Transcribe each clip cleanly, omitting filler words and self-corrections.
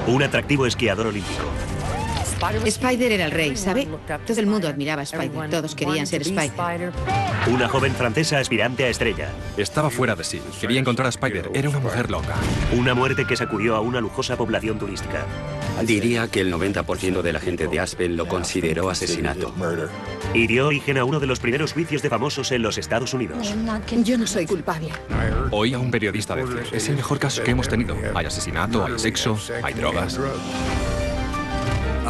Un atractivo esquiador olímpico. Spider era el rey, ¿sabe? Todo el mundo admiraba a Spider, todos querían ser Spider. Una joven francesa aspirante a estrella. Estaba fuera de sí. Quería encontrar a Spider. Era una mujer loca. Una muerte que sacudió a una lujosa población turística. Diría que el 90% de la gente de Aspen lo consideró asesinato. Y dio origen a uno de los primeros juicios de famosos en los Estados Unidos. Yo no soy culpable. Oí a un periodista decir, es el mejor caso que hemos tenido. Hay asesinato, hay sexo, hay drogas.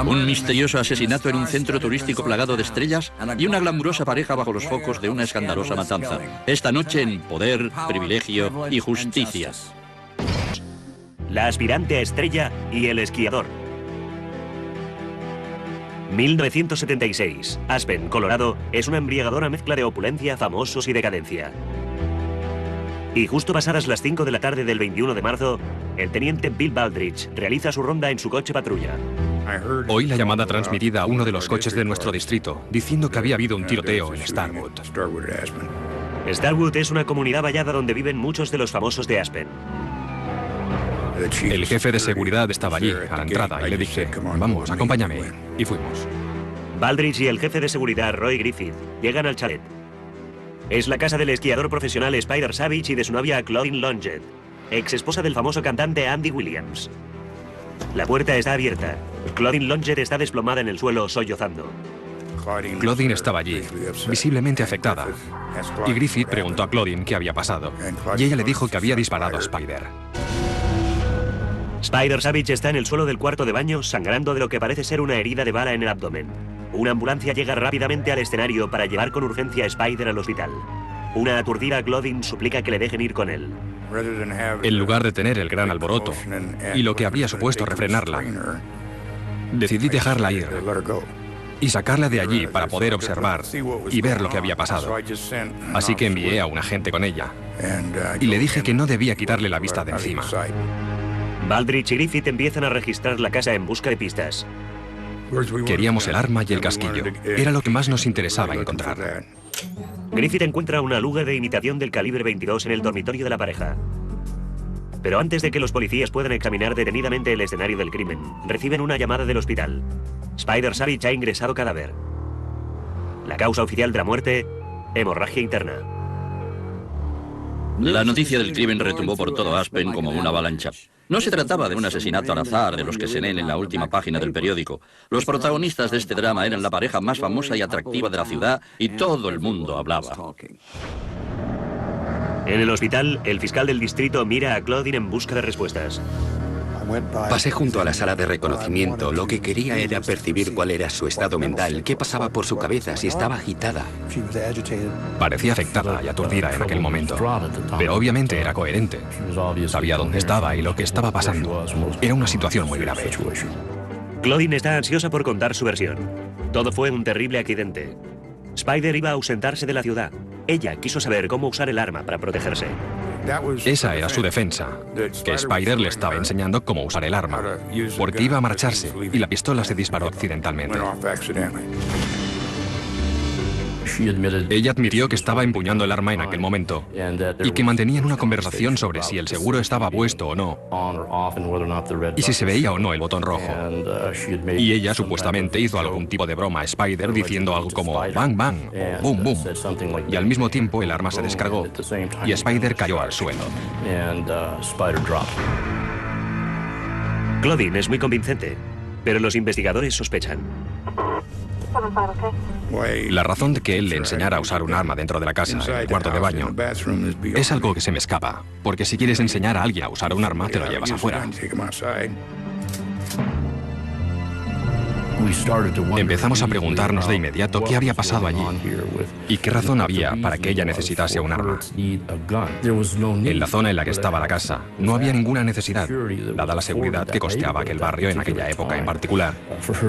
Un misterioso asesinato en un centro turístico plagado de estrellas y una glamurosa pareja bajo los focos de una escandalosa matanza. Esta noche en Poder, Privilegio y Justicia. La aspirante a estrella y el esquiador. 1976. Aspen, Colorado, es una embriagadora mezcla de opulencia, famosos y decadencia. Y justo pasadas las 5 de la tarde del 21 de marzo, el teniente Bill Baldridge realiza su ronda en su coche patrulla. Oí la llamada transmitida a uno de los coches de nuestro distrito, diciendo que había habido un tiroteo en Starwood. Starwood es una comunidad vallada donde viven muchos de los famosos de Aspen. El jefe de seguridad estaba allí, a la entrada, y le dije, vamos, acompáñame. Y fuimos. Baldridge y el jefe de seguridad, Roy Griffith, llegan al chalet. Es la casa del esquiador profesional Spider Savage y de su novia Claudine Longet, ex esposa del famoso cantante Andy Williams. La puerta está abierta. Claudine Longet está desplomada en el suelo, sollozando. Claudine estaba allí, visiblemente afectada. Y Griffith preguntó a Claudine qué había pasado. Y ella le dijo que había disparado a Spider. Spider Savage está en el suelo del cuarto de baño, sangrando de lo que parece ser una herida de bala en el abdomen. Una ambulancia llega rápidamente al escenario para llevar con urgencia a Spider al hospital. Una aturdida Claudine suplica que le dejen ir con él. En lugar de tener el gran alboroto y lo que habría supuesto refrenarla, decidí dejarla ir y sacarla de allí para poder observar y ver lo que había pasado. Así que envié a un agente con ella y le dije que no debía quitarle la vista de encima. Baldridge y Griffith empiezan a registrar la casa en busca de pistas. Queríamos el arma y el casquillo. Era lo que más nos interesaba encontrar. Griffith encuentra una Luger de imitación del calibre 22 en el dormitorio de la pareja. Pero antes de que los policías puedan examinar detenidamente el escenario del crimen, reciben una llamada del hospital. Spider Savage ha ingresado cadáver. La causa oficial de la muerte, hemorragia interna. La noticia del crimen retumbó por todo Aspen como una avalancha. No se trataba de un asesinato al azar de los que se leen en la última página del periódico. Los protagonistas de este drama eran la pareja más famosa y atractiva de la ciudad y todo el mundo hablaba. En el hospital, el fiscal del distrito mira a Claudine en busca de respuestas. Pasé junto a la sala de reconocimiento. Lo que quería era percibir cuál era su estado mental, qué pasaba por su cabeza, si estaba agitada. Parecía afectada y aturdida en aquel momento, pero obviamente era coherente. Sabía dónde estaba y lo que estaba pasando. Era una situación muy grave. Claudine está ansiosa por contar su versión. Todo fue un terrible accidente. Spider iba a ausentarse de la ciudad. Ella quiso saber cómo usar el arma para protegerse. Esa era su defensa, que Spider le estaba enseñando cómo usar el arma, porque iba a marcharse y la pistola se disparó accidentalmente. Ella admitió que estaba empuñando el arma en aquel momento y que mantenían una conversación sobre si el seguro estaba puesto o no y si se veía o no el botón rojo. Y ella supuestamente hizo algún tipo de broma a Spider diciendo algo como bang bang o boom boom. Y al mismo tiempo el arma se descargó y Spider cayó al suelo. Claudine es muy convincente, pero los investigadores sospechan. La razón de que él le enseñara a usar un arma dentro de la casa, en el cuarto de baño, es algo que se me escapa, porque si quieres enseñar a alguien a usar un arma, te lo llevas afuera. Empezamos a preguntarnos de inmediato qué había pasado allí y qué razón había para que ella necesitase un arma. En la zona en la que estaba la casa no había ninguna necesidad, dada la seguridad que costeaba aquel barrio en aquella época en particular,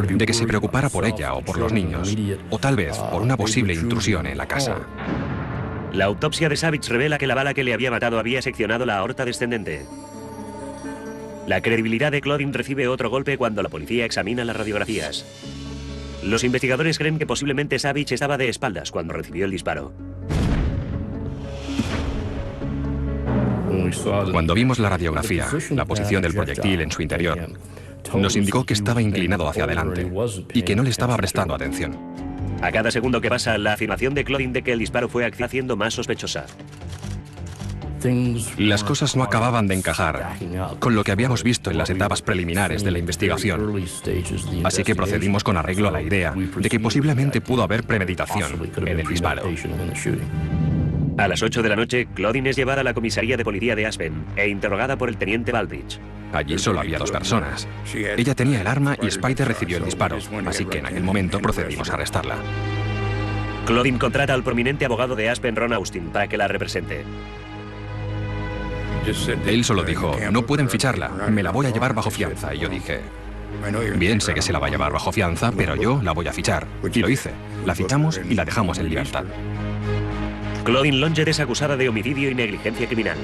de que se preocupara por ella o por los niños, o tal vez por una posible intrusión en la casa. La autopsia de Savage revela que la bala que le había matado había seccionado la aorta descendente. La credibilidad de Claudine recibe otro golpe cuando la policía examina las radiografías. Los investigadores creen que posiblemente Savage estaba de espaldas cuando recibió el disparo. Cuando vimos la radiografía, la posición del proyectil en su interior, Nos indicó que estaba inclinado hacia adelante y que no le estaba prestando atención. A cada segundo que pasa, la afirmación de Claudine de que el disparo fue haciendo más sospechosa. Las cosas no acababan de encajar con lo que habíamos visto en las etapas preliminares de la investigación. Así que procedimos con arreglo a la idea de que posiblemente pudo haber premeditación en el disparo. A las 8 de la noche, Claudine es llevada a la comisaría de policía de Aspen e interrogada por el teniente Baldrige. Allí solo había 2 personas. Ella tenía el arma y Spider recibió el disparo, así que en aquel momento procedimos a arrestarla. Claudine contrata al prominente abogado de Aspen, Ron Austin, para que la represente. Él solo dijo, no pueden ficharla, me la voy a llevar bajo fianza. Y yo dije, bien, sé que se la va a llevar bajo fianza, pero yo la voy a fichar. Y lo hice. La fichamos y la dejamos en libertad. Claudine Longed es acusada de homicidio y negligencia criminal.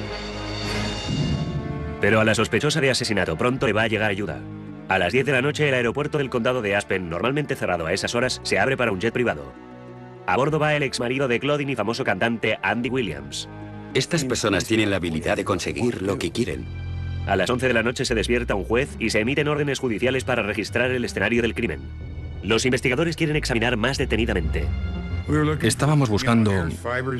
Pero a la sospechosa de asesinato pronto le va a llegar ayuda. A las 10 de la noche, el aeropuerto del condado de Aspen, normalmente cerrado a esas horas, se abre para un jet privado. A bordo va el exmarido de Claudine y famoso cantante Andy Williams. Estas personas tienen la habilidad de conseguir lo que quieren. A las 11 de la noche se despierta un juez y se emiten órdenes judiciales para registrar el escenario del crimen. Los investigadores quieren examinar más detenidamente. Estábamos buscando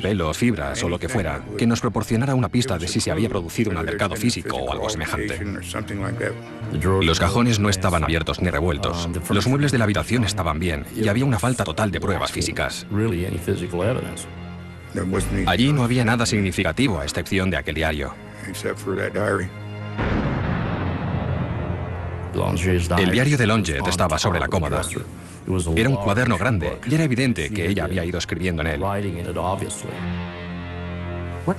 pelos, fibras o lo que fuera, que nos proporcionara una pista de si se había producido un altercado físico o algo semejante. Los cajones no estaban abiertos ni revueltos. Los muebles de la habitación estaban bien y había una falta total de pruebas físicas. Allí no había nada significativo a excepción de aquel diario. El diario de Longed estaba sobre la cómoda. Era un cuaderno grande y era evidente que ella había ido escribiendo en él.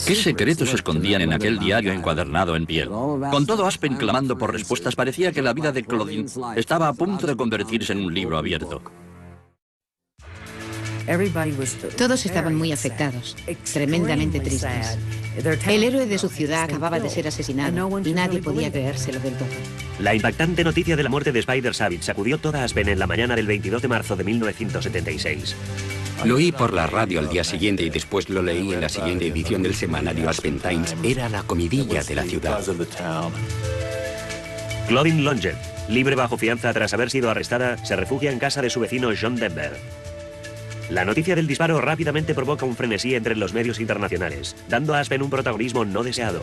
¿Qué secretos se escondían en aquel diario encuadernado en piel? Con todo Aspen clamando por respuestas, parecía que la vida de Claudine estaba a punto de convertirse en un libro abierto. Todos estaban muy afectados, tremendamente tristes. El héroe de su ciudad acababa de ser asesinado y nadie podía creérselo del todo. La impactante noticia de la muerte de Spider Savage sacudió toda Aspen en la mañana del 22 de marzo de 1976. Lo oí por la radio al día siguiente y después lo leí en la siguiente edición del semanario Aspen Times. Era la comidilla de la ciudad. Claudine Longed, libre bajo fianza tras haber sido arrestada, se refugia en casa de su vecino John Denver. La noticia del disparo rápidamente provoca un frenesí entre los medios internacionales, dando a Aspen un protagonismo no deseado.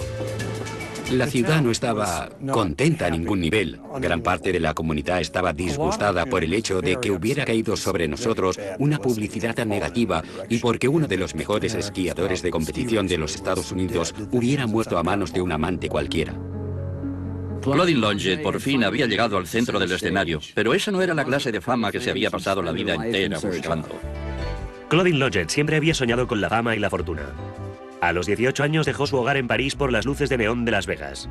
La ciudad no estaba contenta a ningún nivel. Gran parte de la comunidad estaba disgustada por el hecho de que hubiera caído sobre nosotros una publicidad tan negativa y porque uno de los mejores esquiadores de competición de los Estados Unidos hubiera muerto a manos de un amante cualquiera. Claudine Longed por fin había llegado al centro del escenario, pero esa no era la clase de fama que se había pasado la vida entera buscando. Claudine Longed siempre había soñado con la fama y la fortuna. A los 18 años dejó su hogar en París por las luces de neón de Las Vegas.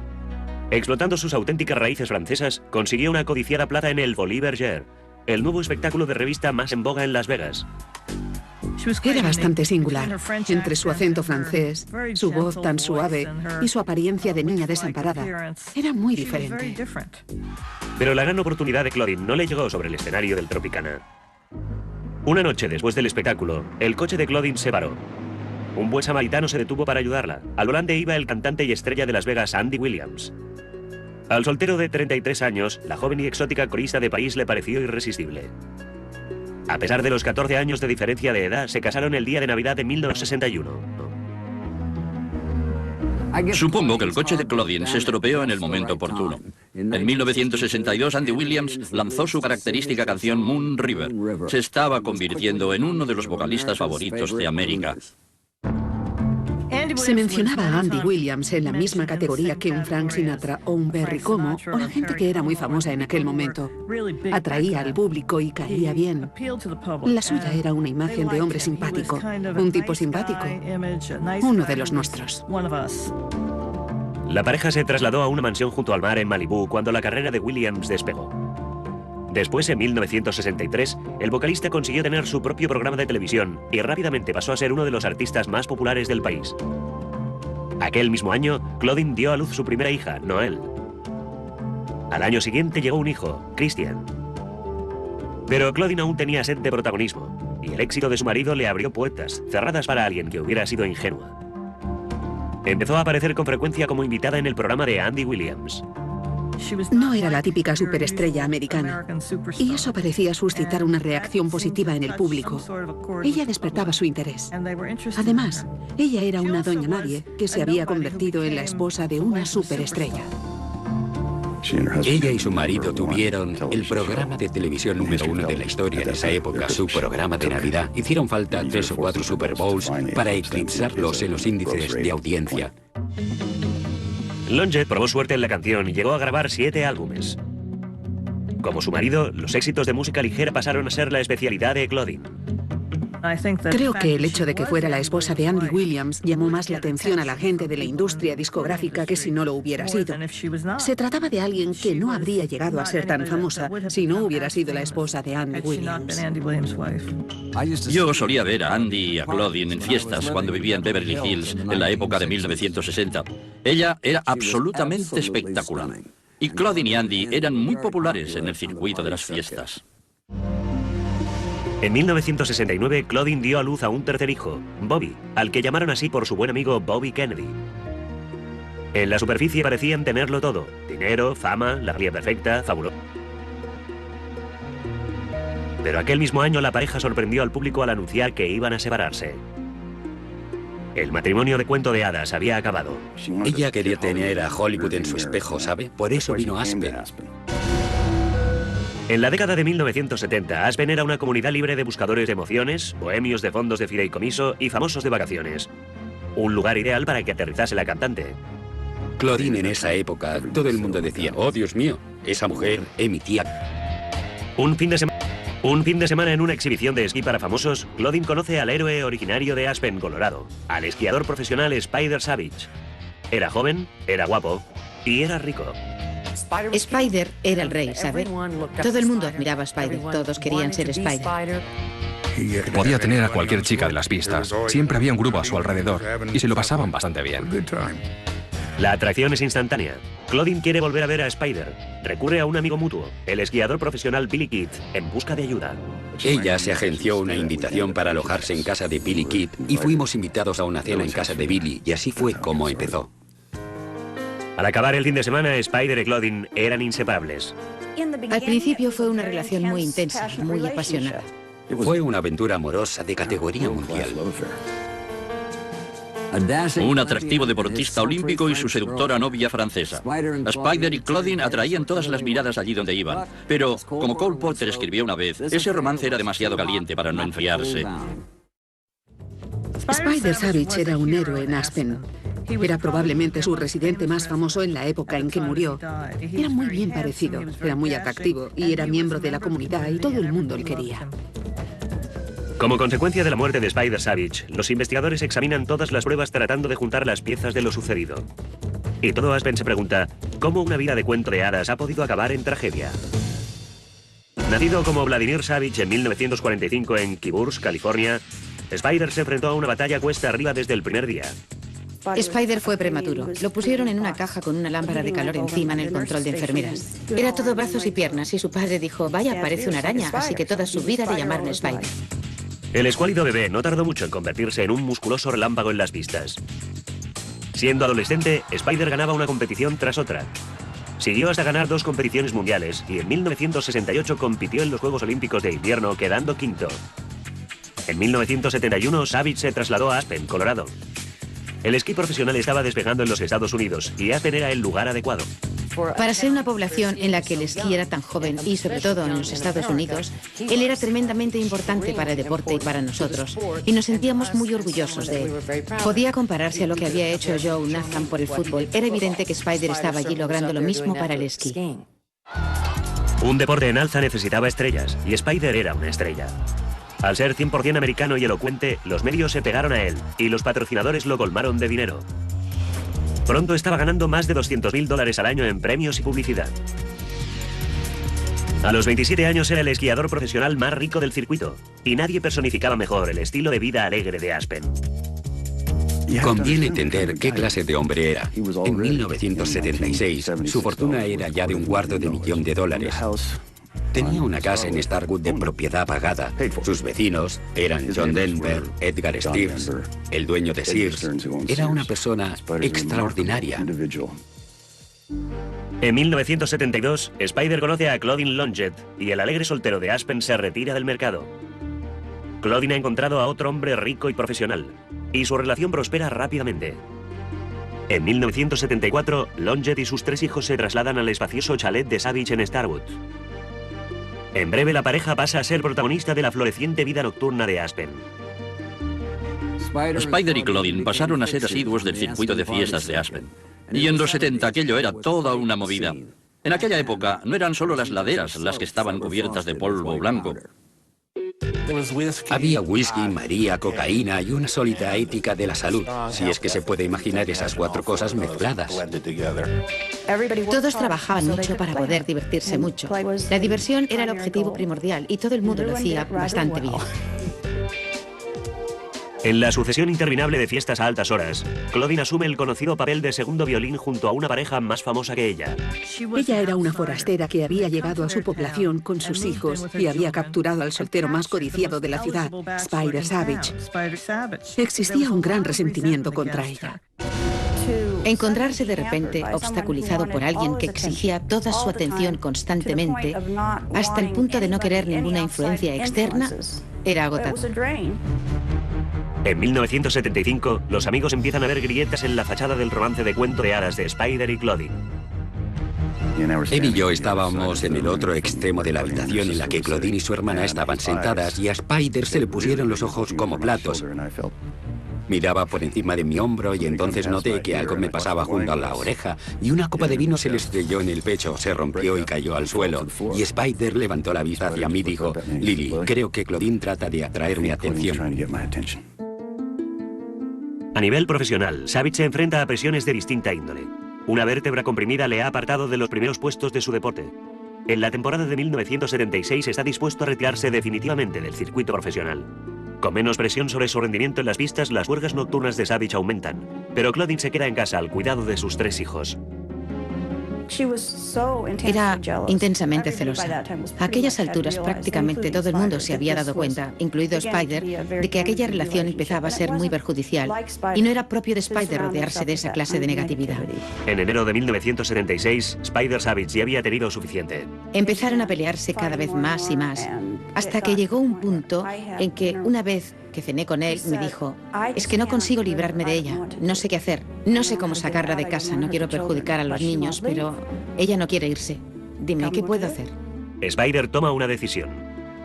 Explotando sus auténticas raíces francesas, consiguió una codiciada plaza en el Folie Bergère, el nuevo espectáculo de revista más en boga en Las Vegas. Era bastante singular, entre su acento francés, su voz tan suave y su apariencia de niña desamparada. Era muy diferente. Pero la gran oportunidad de Claudine no le llegó sobre el escenario del Tropicana. Una noche después del espectáculo, el coche de Claudine se paró. Un buen samaritano se detuvo para ayudarla. Al volante iba el cantante y estrella de Las Vegas, Andy Williams. Al soltero de 33 años, la joven y exótica corista de París le pareció irresistible. A pesar de los 14 años de diferencia de edad, se casaron el día de Navidad de 1961. Supongo que el coche de Claudine se estropeó en el momento oportuno. En 1962, Andy Williams lanzó su característica canción Moon River. Se estaba convirtiendo en uno de los vocalistas favoritos de América. Se mencionaba a Andy Williams en la misma categoría que un Frank Sinatra o un Perry Como o la gente que era muy famosa en aquel momento. Atraía al público y caía bien. La suya era una imagen de hombre simpático, un tipo simpático, uno de los nuestros. La pareja se trasladó a una mansión junto al mar en Malibú cuando la carrera de Williams despegó. Después, en 1963, el vocalista consiguió tener su propio programa de televisión y rápidamente pasó a ser uno de los artistas más populares del país. Aquel mismo año, Claudine dio a luz su primera hija, Noelle. Al año siguiente llegó un hijo, Christian. Pero Claudine aún tenía sed de protagonismo, y el éxito de su marido le abrió puertas, cerradas para alguien que hubiera sido ingenua. Empezó a aparecer con frecuencia como invitada en el programa de Andy Williams. No era la típica superestrella americana, y eso parecía suscitar una reacción positiva en el público. Ella despertaba su interés. Además, ella era una doña nadie que se había convertido en la esposa de una superestrella. Ella y su marido tuvieron el programa de televisión número 1 de la historia de esa época, su programa de Navidad. Hicieron falta 3 o 4 Super Bowls para eclipsarlos en los índices de audiencia. Longett probó suerte en la canción y llegó a grabar 7 álbumes. Como su marido, los éxitos de música ligera pasaron a ser la especialidad de Claudine. Creo que el hecho de que fuera la esposa de Andy Williams llamó más la atención a la gente de la industria discográfica que si no lo hubiera sido. Se trataba de alguien que no habría llegado a ser tan famosa si no hubiera sido la esposa de Andy Williams. Yo solía ver a Andy y a Claudine en fiestas cuando vivía en Beverly Hills en la época de 1960. Ella era absolutamente espectacular. Y Claudine y Andy eran muy populares en el circuito de las fiestas. En 1969, Claudine dio a luz a un tercer hijo, Bobby, al que llamaron así por su buen amigo Bobby Kennedy. En la superficie parecían tenerlo todo: dinero, fama, la familia perfecta, fabuloso. Pero aquel mismo año la pareja sorprendió al público al anunciar que iban a separarse. El matrimonio de cuento de hadas había acabado. Ella quería tener a Hollywood en su espejo, ¿sabe? Por eso vino Aspen. En la década de 1970, Aspen era una comunidad libre de buscadores de emociones, bohemios de fondos de fideicomiso y famosos de vacaciones. Un lugar ideal para que aterrizase la cantante. Claudine en esa época, todo el mundo decía, oh Dios mío, esa mujer es mi tía. Un fin de semana en una exhibición de esquí para famosos, Claudine conoce al héroe originario de Aspen, Colorado, al esquiador profesional Spider Savage. Era joven, era guapo y era rico. Spider era el rey, ¿sabe? Todo el mundo admiraba a Spider, todos querían ser Spider. Podía tener a cualquier chica de las pistas. Siempre había un grupo a su alrededor y se lo pasaban bastante bien. La atracción es instantánea. Claudine quiere volver a ver a Spider. Recurre a un amigo mutuo, el esquiador profesional Billy Kidd, en busca de ayuda. Ella se agenció una invitación para alojarse en casa de Billy Kidd y fuimos invitados a una cena en casa de Billy, y así fue como empezó. Al acabar el fin de semana, Spider y Claudine eran inseparables. Al principio fue una relación muy intensa, muy apasionada. Fue una aventura amorosa de categoría mundial. Un atractivo deportista olímpico y su seductora novia francesa. Spider y Claudine atraían todas las miradas allí donde iban. Pero, como Cole Porter escribió una vez, ese romance era demasiado caliente para no enfriarse. Spider Savage era un héroe en Aspen. Era probablemente su residente más famoso en la época en que murió. Era muy bien parecido, era muy atractivo y era miembro de la comunidad y todo el mundo le quería. Como consecuencia de la muerte de Spider Savage, los investigadores examinan todas las pruebas tratando de juntar las piezas de lo sucedido. Y todo Aspen se pregunta, ¿cómo una vida de cuento de hadas ha podido acabar en tragedia? Nacido como Vladimir Savage en 1945 en Keyburst, California, Spider se enfrentó a una batalla cuesta arriba desde el primer día. Spider fue prematuro. Lo pusieron en una caja con una lámpara de calor encima en el control de enfermeras. Era todo brazos y piernas y su padre dijo, vaya, parece una araña, así que toda su vida le llamaron Spider. El escuálido bebé no tardó mucho en convertirse en un musculoso relámpago en las pistas. Siendo adolescente, Spider ganaba una competición tras otra. Siguió hasta ganar 2 competiciones mundiales y en 1968 compitió en los Juegos Olímpicos de Invierno, quedando quinto. En 1971, Savage se trasladó a Aspen, Colorado. El esquí profesional estaba despegando en los Estados Unidos y Aspen era el lugar adecuado. Para ser una población en la que el esquí era tan joven y sobre todo en los Estados Unidos, él era tremendamente importante para el deporte y para nosotros, y nos sentíamos muy orgullosos de él. Podía compararse a lo que había hecho Joe Nathan por el fútbol. Era evidente que Spider estaba allí logrando lo mismo para el esquí. Un deporte en alza necesitaba estrellas, y Spider era una estrella. Al ser 100% americano y elocuente, los medios se pegaron a él, y los patrocinadores lo colmaron de dinero. Pronto estaba ganando más de $200.000 al año en premios y publicidad. A los 27 años era el esquiador profesional más rico del circuito, y nadie personificaba mejor el estilo de vida alegre de Aspen. Conviene entender qué clase de hombre era. En 1976, su fortuna era ya de $250,000,000. Tenía una casa en Starwood de propiedad pagada. Sus vecinos eran John Denver, Edgar Stives, el dueño de Sears. Era una persona extraordinaria. En 1972, Spider conoce a Claudine Longett y el alegre soltero de Aspen se retira del mercado. Claudine ha encontrado a otro hombre rico y profesional, y su relación prospera rápidamente. En 1974, Longett y sus 3 hijos se trasladan al espacioso chalet de Savage en Starwood. En breve, la pareja pasa a ser protagonista de la floreciente vida nocturna de Aspen. Spider y Claudine pasaron a ser asiduos del circuito de fiestas de Aspen. Y en los 70 aquello era toda una movida. En aquella época no eran solo las laderas las que estaban cubiertas de polvo blanco. Había whisky, María, cocaína y una sólida ética de la salud, si es que se puede imaginar esas 4 cosas mezcladas. Todos trabajaban mucho para poder divertirse mucho. La diversión era el objetivo primordial y todo el mundo lo hacía bastante bien. En la sucesión interminable de fiestas a altas horas, Claudine asume el conocido papel de segundo violín junto a una pareja más famosa que ella. Ella era una forastera que había llegado a su población con sus hijos y había capturado al soltero más codiciado de la ciudad, Spider Savage. Existía un gran resentimiento contra ella. Encontrarse de repente obstaculizado por alguien que exigía toda su atención constantemente, hasta el punto de no querer ninguna influencia externa, era agotador. En 1975, los amigos empiezan a ver grietas en la fachada del romance de cuento de hadas de Spider y Claudine. Él y yo estábamos en el otro extremo de la habitación en la que Claudine y su hermana estaban sentadas y a Spider se le pusieron los ojos como platos. Miraba por encima de mi hombro y entonces noté que algo me pasaba junto a la oreja y una copa de vino se le estrelló en el pecho, se rompió y cayó al suelo. Y Spider levantó la vista hacia mí y dijo: Lily, creo que Claudine trata de atraer mi atención. A nivel profesional, Savage se enfrenta a presiones de distinta índole. Una vértebra comprimida le ha apartado de los primeros puestos de su deporte. En la temporada de 1976 está dispuesto a retirarse definitivamente del circuito profesional. Con menos presión sobre su rendimiento en las pistas, las huelgas nocturnas de Savage aumentan, pero Claudine se queda en casa al cuidado de sus 3 hijos. Era intensamente celosa. A aquellas alturas prácticamente todo el mundo se había dado cuenta, incluido Spider, de que aquella relación empezaba a ser muy perjudicial y no era propio de Spider rodearse de esa clase de negatividad. En enero de 1976, Spider Savage ya había tenido suficiente. Empezaron a pelearse cada vez más y más, hasta que llegó un punto en que una vez que cené con él, me dijo: es que no consigo librarme de ella, no sé qué hacer, no sé cómo sacarla de casa, no quiero perjudicar a los niños, pero ella no quiere irse. Dime, ¿qué puedo hacer? Spider toma una decisión.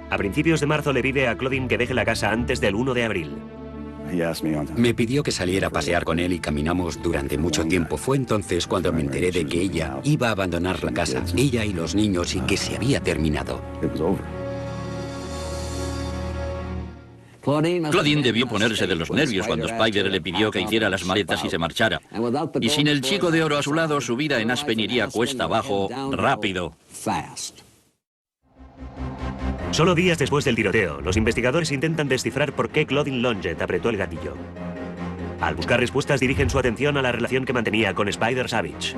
A principios de marzo le pide a Claudine que deje la casa antes del 1 de abril. Me pidió que saliera a pasear con él y caminamos durante mucho tiempo. Fue entonces cuando me enteré de que ella iba a abandonar la casa, ella y los niños, y que se había terminado. Claudine debió ponerse de los nervios cuando Spider le pidió que hiciera las maletas y se marchara. Y sin el chico de oro a su lado, su vida en Aspen iría cuesta abajo rápido. Solo días después del tiroteo, los investigadores intentan descifrar por qué Claudine Longett apretó el gatillo. Al buscar respuestas, dirigen su atención a la relación que mantenía con Spider Savage.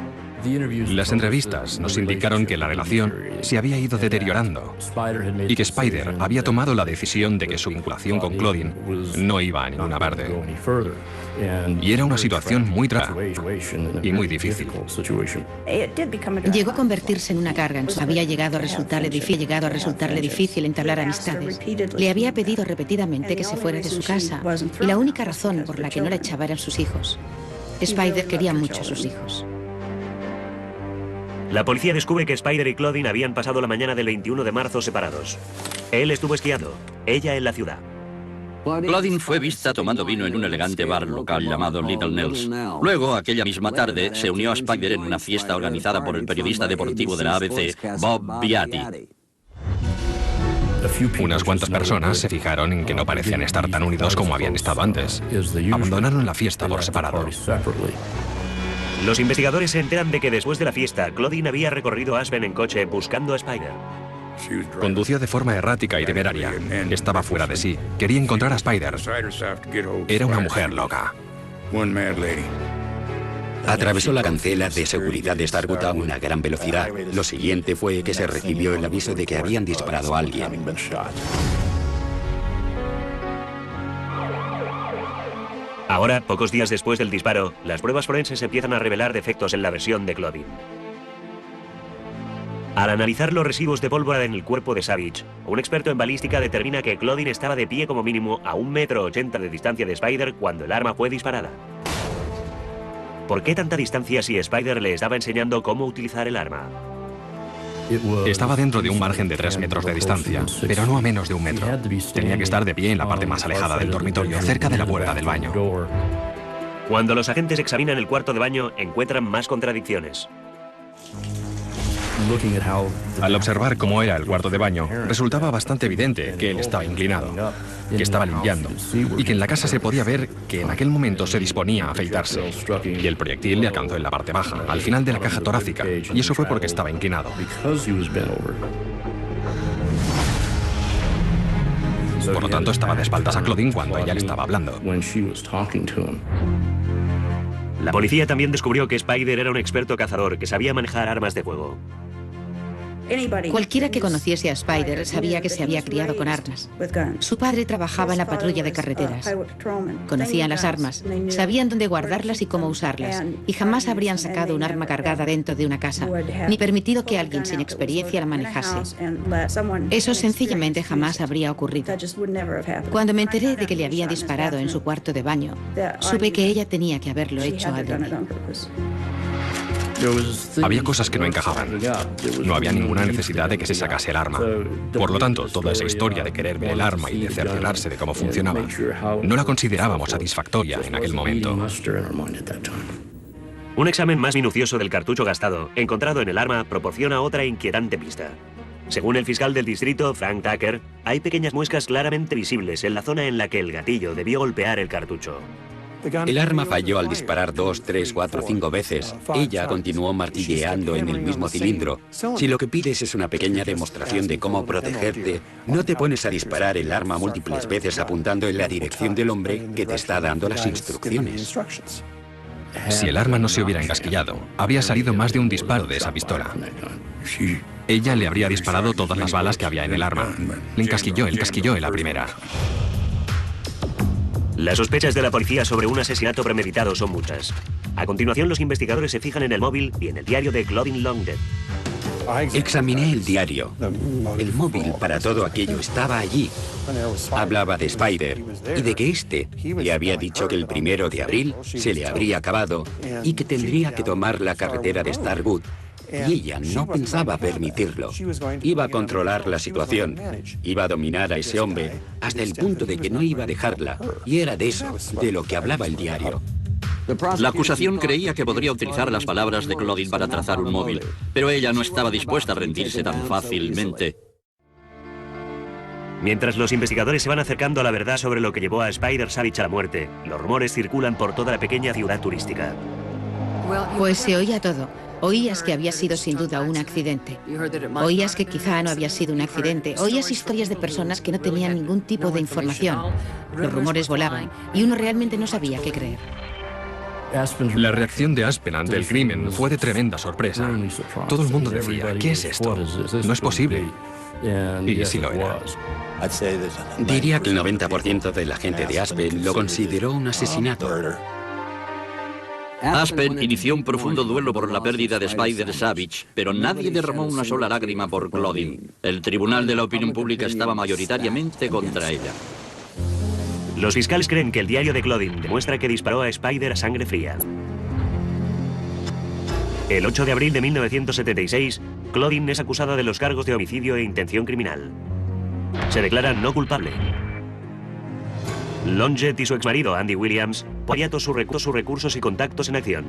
Las entrevistas nos indicaron que la relación se había ido deteriorando y que Spider había tomado la decisión de que su vinculación con Claudine no iba a ninguna parte. Y era una situación muy rara y muy difícil. Llegó a convertirse en una carga. Había llegado a resultarle difícil entablar amistades. Le había pedido repetidamente que se fuera de su casa y la única razón por la que no la echaba eran sus hijos. Spider quería mucho a sus hijos. La policía descubre que Spider y Claudine habían pasado la mañana del 21 de marzo separados. Él estuvo esquiando, ella en la ciudad. Claudine fue vista tomando vino en un elegante bar local llamado Little Nels. Luego, aquella misma tarde, se unió a Spider en una fiesta organizada por el periodista deportivo de la ABC, Bob Beatty. Unas cuantas personas se fijaron en que no parecían estar tan unidos como habían estado antes. Abandonaron la fiesta por separado. Los investigadores se enteran de que después de la fiesta, Claudine había recorrido Aspen en coche buscando a Spider. Condució de forma errática y temeraria. Estaba fuera de sí. Quería encontrar a Spider. Era una mujer loca. Atravesó la cancela de seguridad de Starwood a una gran velocidad. Lo siguiente fue que se recibió el aviso de que habían disparado a alguien. Ahora, pocos días después del disparo, las pruebas forenses empiezan a revelar defectos en la versión de Claudine. Al analizar los residuos de pólvora en el cuerpo de Savage, un experto en balística determina que Claudine estaba de pie como mínimo a 1,80 m de distancia de Spider cuando el arma fue disparada. ¿Por qué tanta distancia si Spider le estaba enseñando cómo utilizar el arma? Estaba dentro de un margen de 3 metros de distancia, pero no a menos de 1 metro. Tenía que estar de pie en la parte más alejada del dormitorio, cerca de la puerta del baño. Cuando los agentes examinan el cuarto de baño, encuentran más contradicciones. Al observar cómo era el cuarto de baño, resultaba bastante evidente que él estaba inclinado, que estaba limpiando, y que en la casa se podía ver que en aquel momento se disponía a afeitarse. Y el proyectil le alcanzó en la parte baja, al final de la caja torácica, y eso fue porque estaba inclinado. Por lo tanto, estaba de espaldas a Claudine cuando ella le estaba hablando. La policía también descubrió que Spider era un experto cazador que sabía manejar armas de fuego. Cualquiera que conociese a Spider sabía que se había criado con armas. Su padre trabajaba en la patrulla de carreteras. Conocían las armas, sabían dónde guardarlas y cómo usarlas, y jamás habrían sacado un arma cargada dentro de una casa, ni permitido que alguien sin experiencia la manejase. Eso sencillamente jamás habría ocurrido. Cuando me enteré de que le había disparado en su cuarto de baño, supe que ella tenía que haberlo hecho adrede. Había cosas que no encajaban. No había ninguna necesidad de que se sacase el arma. Por lo tanto, toda esa historia de querer ver el arma y de cerciorarse de cómo funcionaba, no la considerábamos satisfactoria en aquel momento. Un examen más minucioso del cartucho gastado, encontrado en el arma, proporciona otra inquietante pista. Según el fiscal del distrito, Frank Tucker, hay pequeñas muescas claramente visibles en la zona en la que el gatillo debió golpear el cartucho. El arma falló al disparar 2, 3, 4, 5 veces. Ella continuó martilleando en el mismo cilindro. Si lo que pides es una pequeña demostración de cómo protegerte, no te pones a disparar el arma múltiples veces apuntando en la dirección del hombre que te está dando las instrucciones. Si el arma no se hubiera encasquillado, habría salido más de un disparo de esa pistola. Ella le habría disparado todas las balas que había en el arma. Le encasquilló en la primera. Las sospechas de la policía sobre un asesinato premeditado son muchas. A continuación, los investigadores se fijan en el móvil y en el diario de Claudine Longdead. Examiné el diario. El móvil para todo aquello estaba allí. Hablaba de Spider y de que éste le había dicho que el 1 de abril se le habría acabado y que tendría que tomar la carretera de Starwood. Y ella no pensaba permitirlo. Iba a controlar la situación. Iba a dominar a ese hombre hasta el punto de que no iba a dejarla. Y era de eso, de lo que hablaba el diario. La acusación creía que podría utilizar las palabras de Claudine para trazar un móvil, pero ella no estaba dispuesta a rendirse tan fácilmente. Mientras los investigadores se van acercando a la verdad sobre lo que llevó a Spider Savage a la muerte, los rumores circulan por toda la pequeña ciudad turística. Pues se oía todo. Oías que había sido sin duda un accidente. Oías que quizá no había sido un accidente. Oías historias de personas que no tenían ningún tipo de información. Los rumores volaban y uno realmente no sabía qué creer. La reacción de Aspen ante el crimen fue de tremenda sorpresa. Todo el mundo decía, ¿qué es esto? No es posible. Y sí lo era. Diría que el 90% de la gente de Aspen lo consideró un asesinato. Aspen inició un profundo duelo por la pérdida de Spider Savage, pero nadie derramó una sola lágrima por Claudine. El tribunal de la opinión pública estaba mayoritariamente contra ella. Los fiscales creen que el diario de Claudine demuestra que disparó a Spider a sangre fría. El 8 de abril de 1976, Claudine es acusada de los cargos de homicidio e intención criminal. Se declara no culpable. Longdead y su exmarido, Andy Williams, ponían todos sus recursos y contactos en acción.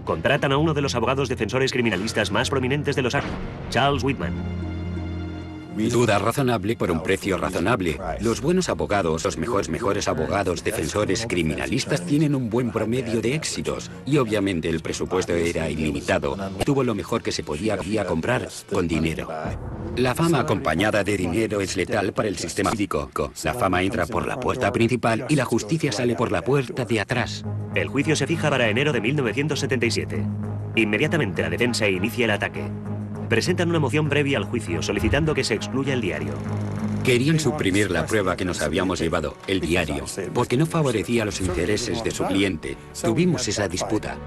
Contratan a uno de los abogados defensores criminalistas más prominentes de los años, Charles Whitman. Duda razonable por un precio razonable. Los buenos abogados, los mejores abogados defensores criminalistas tienen un buen promedio de éxitos. Y obviamente el presupuesto era ilimitado. Tuvo lo mejor que se podía comprar con dinero. La fama acompañada de dinero es letal para el sistema jurídico. La fama entra por la puerta principal y la justicia sale por la puerta de atrás. El juicio se fija para enero de 1977. Inmediatamente la defensa inicia el ataque. Presentan una moción previa al juicio solicitando que se excluya el diario. Querían suprimir la prueba que nos habíamos llevado, el diario, porque no favorecía los intereses de su cliente. Tuvimos esa disputa.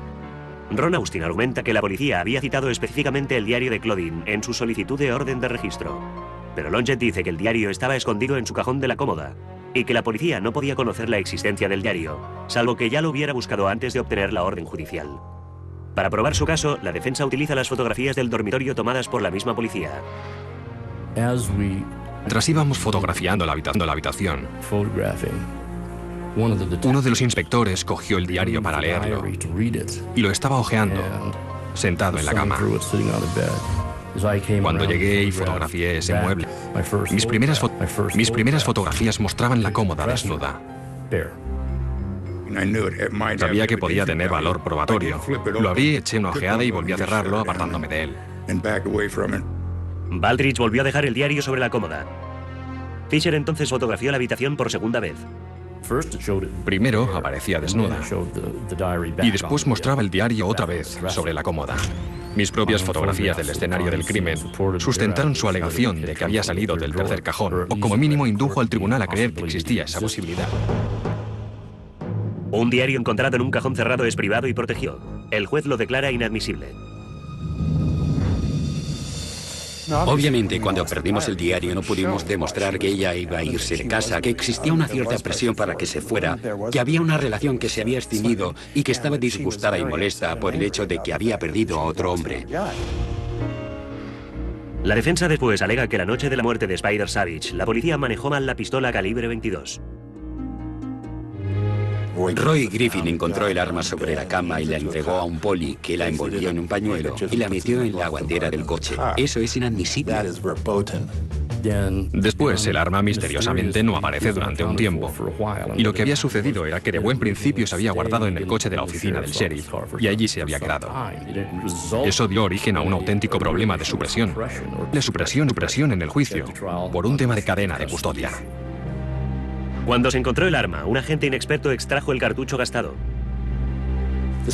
Ron Austin argumenta que la policía había citado específicamente el diario de Claudine en su solicitud de orden de registro. Pero Longett dice que el diario estaba escondido en su cajón de la cómoda y que la policía no podía conocer la existencia del diario, salvo que ya lo hubiera buscado antes de obtener la orden judicial. Para probar su caso, la defensa utiliza las fotografías del dormitorio tomadas por la misma policía. Mientras íbamos fotografiando la habitación, uno de los inspectores cogió el diario para leerlo y lo estaba hojeando, sentado en la cama. Cuando llegué y fotografié ese mueble, mis primeras fotografías mostraban la cómoda desnuda. Sabía que podía tener valor probatorio. Lo abrí, eché una ojeada y volví a cerrarlo, apartándome de él. Baldridge volvió a dejar el diario sobre la cómoda. Fisher entonces fotografió la habitación por segunda vez. Primero aparecía desnuda y después mostraba el diario otra vez sobre la cómoda. Mis propias fotografías del escenario del crimen sustentaron su alegación de que había salido del tercer cajón, o como mínimo indujo al tribunal a creer que existía esa posibilidad. Un diario encontrado en un cajón cerrado es privado y protegido. El juez lo declara inadmisible. Obviamente, cuando perdimos el diario no pudimos demostrar que ella iba a irse de casa, que existía una cierta presión para que se fuera, que había una relación que se había extinguido y que estaba disgustada y molesta por el hecho de que había perdido a otro hombre. La defensa después alega que la noche de la muerte de Spider Savage, la policía manejó mal la pistola calibre 22. Roy Griffin encontró el arma sobre la cama y la entregó a un poli, que la envolvió en un pañuelo y la metió en la guantera del coche. Eso es inadmisible. Después, el arma misteriosamente no aparece durante un tiempo. Y lo que había sucedido era que de buen principio se había guardado en el coche de la oficina del sheriff, y allí se había quedado. Eso dio origen a un auténtico problema de supresión. De supresión en el juicio, por un tema de cadena de custodia. Cuando se encontró el arma, un agente inexperto extrajo el cartucho gastado.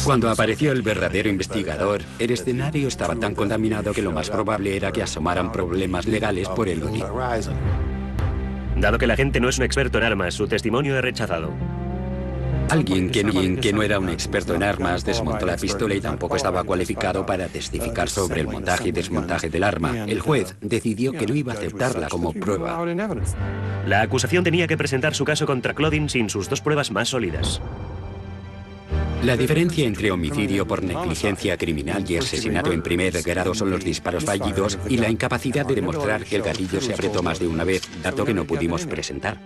Cuando apareció el verdadero investigador, el escenario estaba tan contaminado que lo más probable era que asomaran problemas legales por el oído. Dado que el agente no es un experto en armas, su testimonio es rechazado. Alguien que no era un experto en armas desmontó la pistola y tampoco estaba cualificado para testificar sobre el montaje y desmontaje del arma. El juez decidió que no iba a aceptarla como prueba. La acusación tenía que presentar su caso contra Claudine sin sus dos pruebas más sólidas. La diferencia entre homicidio por negligencia criminal y asesinato en primer grado son los disparos fallidos y la incapacidad de demostrar que el gatillo se apretó más de una vez, dato que no pudimos presentar.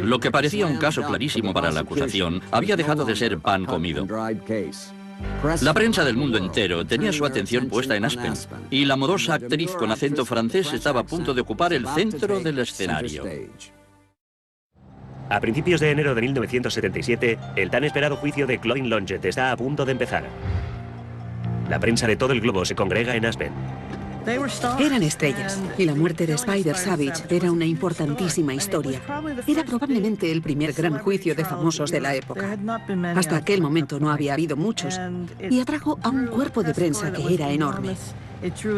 Lo que parecía un caso clarísimo para la acusación había dejado de ser pan comido. La prensa del mundo entero tenía su atención puesta en Aspen, y la modosa actriz con acento francés estaba a punto de ocupar el centro del escenario. A principios de enero de 1977, el tan esperado juicio de Claudine Longett está a punto de empezar. La prensa de todo el globo se congrega en Aspen. Eran estrellas, y la muerte de Spider Savage era una importantísima historia. Era probablemente el primer gran juicio de famosos de la época. Hasta aquel momento no había habido muchos, y atrajo a un cuerpo de prensa que era enorme.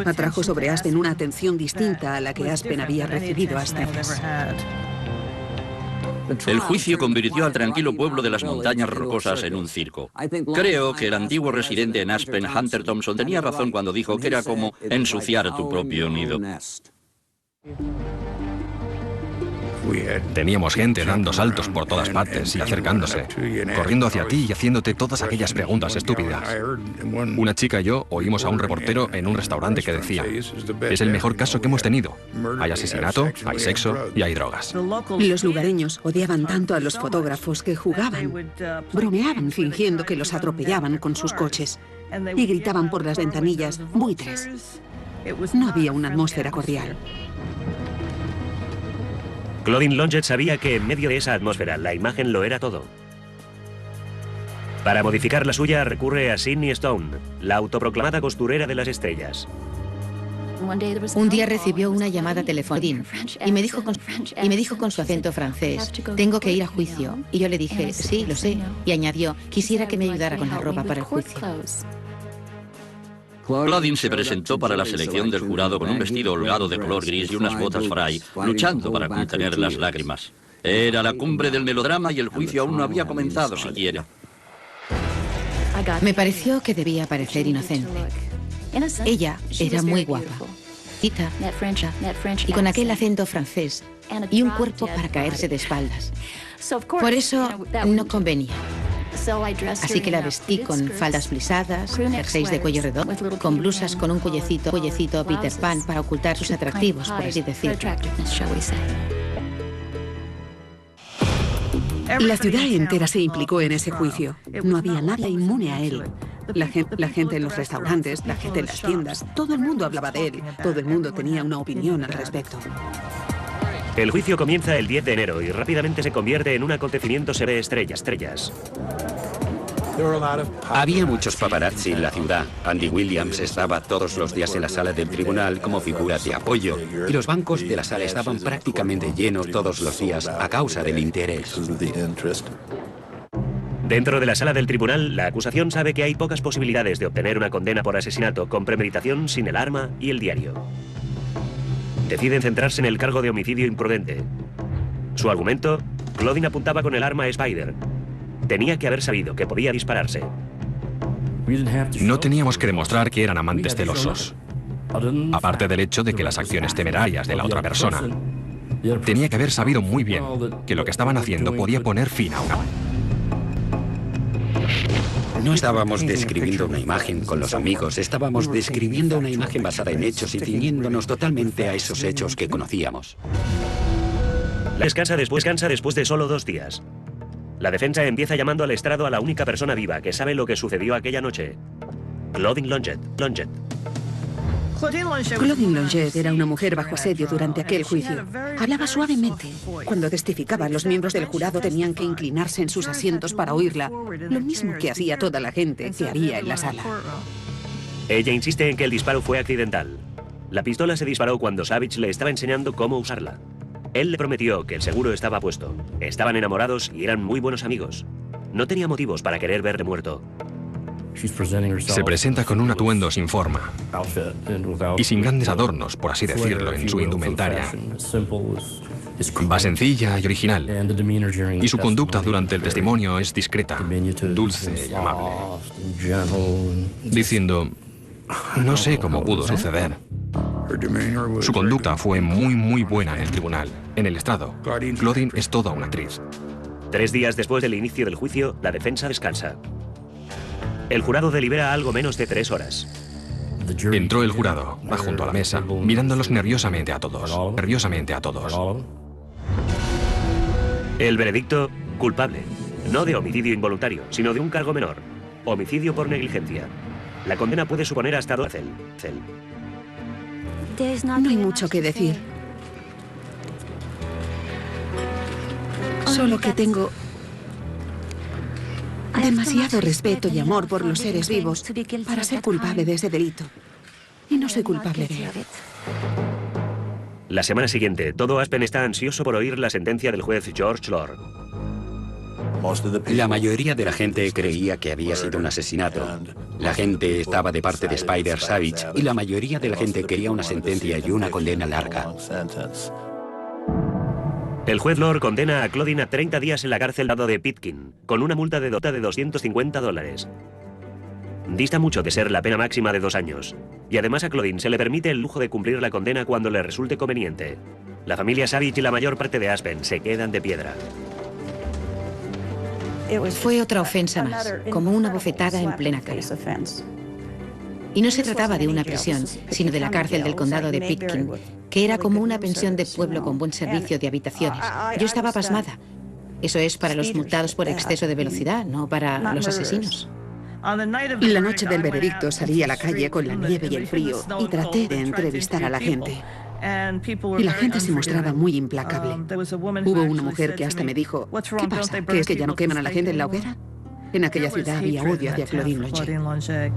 Atrajo sobre Aspen una atención distinta a la que Aspen había recibido hasta antes. El juicio convirtió al tranquilo pueblo de las montañas rocosas en un circo. Creo que el antiguo residente en Aspen, Hunter Thompson, tenía razón cuando dijo que era como ensuciar tu propio nido. Teníamos gente dando saltos por todas partes y acercándose, corriendo hacia ti y haciéndote todas aquellas preguntas estúpidas. Una chica y yo oímos a un reportero en un restaurante que decía: es el mejor caso que hemos tenido. Hay asesinato, hay sexo y hay drogas. Los lugareños odiaban tanto a los fotógrafos que jugaban, bromeaban fingiendo que los atropellaban con sus coches y gritaban por las ventanillas: buitres. No había una atmósfera cordial. Claudine Longett sabía que en medio de esa atmósfera la imagen lo era todo. Para modificar la suya recurre a Sidney Stone, la autoproclamada costurera de las estrellas. Un día recibió una llamada telefónica y me dijo con su acento francés: tengo que ir a juicio. Y yo le dije: sí, lo sé. Y añadió: quisiera que me ayudara con la ropa para el juicio. Claudine se presentó para la selección del jurado con un vestido holgado de color gris y unas botas fray, luchando para contener las lágrimas. Era la cumbre del melodrama y el juicio aún no había comenzado siquiera. Me pareció que debía parecer inocente. Ella era muy guapa, cita, y con aquel acento francés y un cuerpo para caerse de espaldas. Por eso no convenía. Así que la vestí con faldas plisadas, jerseys de cuello redondo, con blusas con un cuellecito Peter Pan para ocultar sus atractivos, por así decirlo. La ciudad entera se implicó en ese juicio. No había nadie inmune a él. La gente en los restaurantes, la gente en las tiendas, todo el mundo hablaba de él. Todo el mundo tenía una opinión al respecto. El juicio comienza el 10 de enero y rápidamente se convierte en un acontecimiento de estrellas. Había muchos paparazzi en la ciudad. Andy Williams estaba todos los días en la sala del tribunal como figura de apoyo. Y los bancos de la sala estaban prácticamente llenos todos los días a causa del interés. Dentro de la sala del tribunal, la acusación sabe que hay pocas posibilidades de obtener una condena por asesinato con premeditación sin el arma y el diario. Deciden centrarse en el cargo de homicidio imprudente. Su argumento, Claudine apuntaba con el arma a Spider. Tenía que haber sabido que podía dispararse. No teníamos que demostrar que eran amantes celosos. Aparte del hecho de que las acciones temerarias de la otra persona, tenía que haber sabido muy bien que lo que estaban haciendo podía poner fin a una... No estábamos describiendo una imagen con los amigos, estábamos describiendo una imagen basada en hechos y ciñéndonos totalmente a esos hechos que conocíamos. Descansa después de solo 2 días. La defensa empieza llamando al estrado a la única persona viva que sabe lo que sucedió aquella noche. Claudine Longet. Claudine Longet era una mujer bajo asedio durante aquel juicio. Hablaba suavemente. Cuando testificaba, los miembros del jurado tenían que inclinarse en sus asientos para oírla, lo mismo que hacía toda la gente que había en la sala. Ella insiste en que el disparo fue accidental. La pistola se disparó cuando Savage le estaba enseñando cómo usarla. Él le prometió que el seguro estaba puesto. Estaban enamorados y eran muy buenos amigos. No tenía motivos para querer verle muerto. Se presenta con un atuendo sin forma y sin grandes adornos, por así decirlo, en su indumentaria. Va sencilla y original, y su conducta durante el testimonio es discreta, dulce y amable, diciendo, no sé cómo pudo suceder. Su conducta fue muy buena en el tribunal, en el estrado. Claudine es toda una actriz. 3 días después del inicio del juicio, la defensa descansa. El jurado delibera algo menos de 3 horas. Entró el jurado, va junto a la mesa, mirándolos nerviosamente a todos. El veredicto, culpable. No de homicidio involuntario, sino de un cargo menor. Homicidio por negligencia. La condena puede suponer hasta 12 cárcel. No hay mucho que decir. Solo que tengo demasiado respeto y amor por los seres vivos para ser culpable de ese delito. Y no soy culpable de él. La semana siguiente, todo Aspen está ansioso por oír la sentencia del juez George Lord. La mayoría de la gente creía que había sido un asesinato. La gente estaba de parte de Spider Savage y la mayoría de la gente quería una sentencia y una condena larga. El juez Lord condena a Claudine a 30 días en la cárcel dado de Pitkin, con una multa de $250. Dista mucho de ser la pena máxima de 2 años. Y además a Claudine se le permite el lujo de cumplir la condena cuando le resulte conveniente. La familia Savage y la mayor parte de Aspen se quedan de piedra. Fue otra ofensa más, como una bofetada en plena cara. Y no se trataba de una prisión, sino de la cárcel del condado de Pitkin, que era como una pensión de pueblo con buen servicio de habitaciones. Yo estaba pasmada. Eso es para los multados por exceso de velocidad, no para los asesinos. La noche del veredicto salí a la calle con la nieve y el frío y traté de entrevistar a la gente. Y la gente se mostraba muy implacable. Hubo una mujer que hasta me dijo, ¿qué pasa? ¿Que es que ya no queman a la gente en la hoguera? En aquella ciudad había odio hacia Claudine Longet.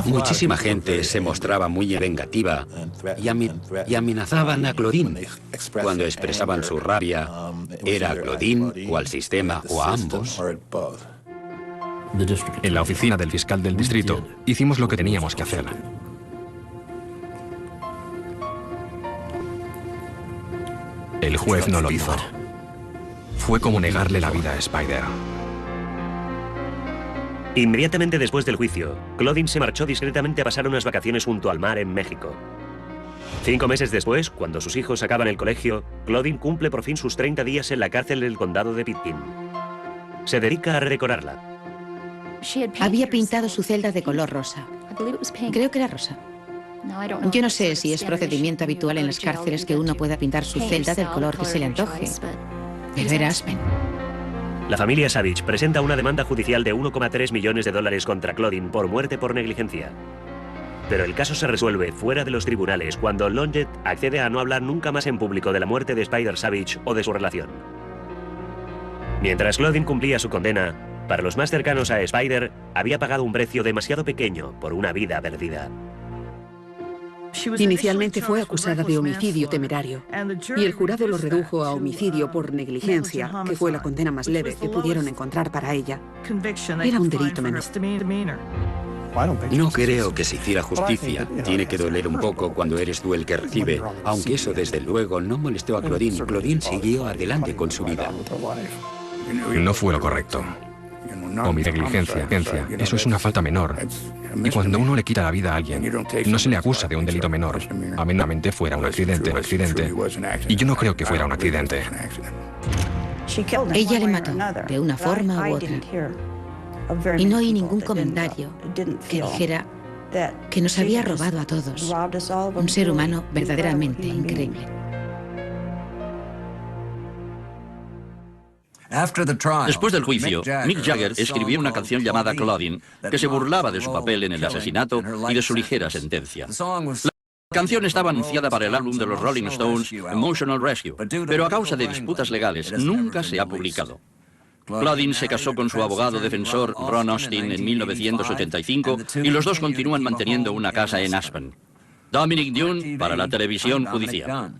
Muchísima gente se mostraba muy vengativa y amenazaban a Claudine. Cuando expresaban su rabia, era a Claudine o al sistema o a ambos. En la oficina del fiscal del distrito, hicimos lo que teníamos que hacer. El juez no lo hizo. Fue como negarle la vida a Spider. Inmediatamente después del juicio, Claudine se marchó discretamente a pasar unas vacaciones junto al mar en México. 5 meses después, cuando sus hijos acaban el colegio, Claudine cumple por fin sus 30 días en la cárcel del condado de Pitkin. Se dedica a redecorarla. Había pintado su celda de color rosa. Creo que era rosa. Yo no sé si es procedimiento habitual en las cárceles que uno pueda pintar su celda del color que se le antoje, pero era Aspen. La familia Savage presenta una demanda judicial de 1,3 millones de dólares contra Claudine por muerte por negligencia. Pero el caso se resuelve fuera de los tribunales cuando Longett accede a no hablar nunca más en público de la muerte de Spider Savage o de su relación. Mientras Claudine cumplía su condena, para los más cercanos a Spider, había pagado un precio demasiado pequeño por una vida perdida. Inicialmente fue acusada de homicidio temerario y el jurado lo redujo a homicidio por negligencia, que fue la condena más leve que pudieron encontrar para ella. Era un delito menor. No creo que se hiciera justicia. Tiene que doler un poco cuando eres tú el que recibe, aunque eso desde luego no molestó a Claudine. Claudine siguió adelante con su vida. No fue lo correcto. O mi negligencia. Eso es una falta menor. Y cuando uno le quita la vida a alguien, no se le acusa de un delito menor. Amenamente fuera un accidente. Y yo no creo que fuera un accidente. Ella le mató, de una forma u otra. Y no oí ningún comentario que dijera que nos había robado a todos. Un ser humano verdaderamente increíble. Después del juicio, Mick Jagger escribió una canción llamada Claudine, que se burlaba de su papel en el asesinato y de su ligera sentencia. La canción estaba anunciada para el álbum de los Rolling Stones, Emotional Rescue, pero a causa de disputas legales nunca se ha publicado. Claudine se casó con su abogado defensor Ron Austin en 1985 y los dos continúan manteniendo una casa en Aspen. Dominic Dunne para la televisión judicial.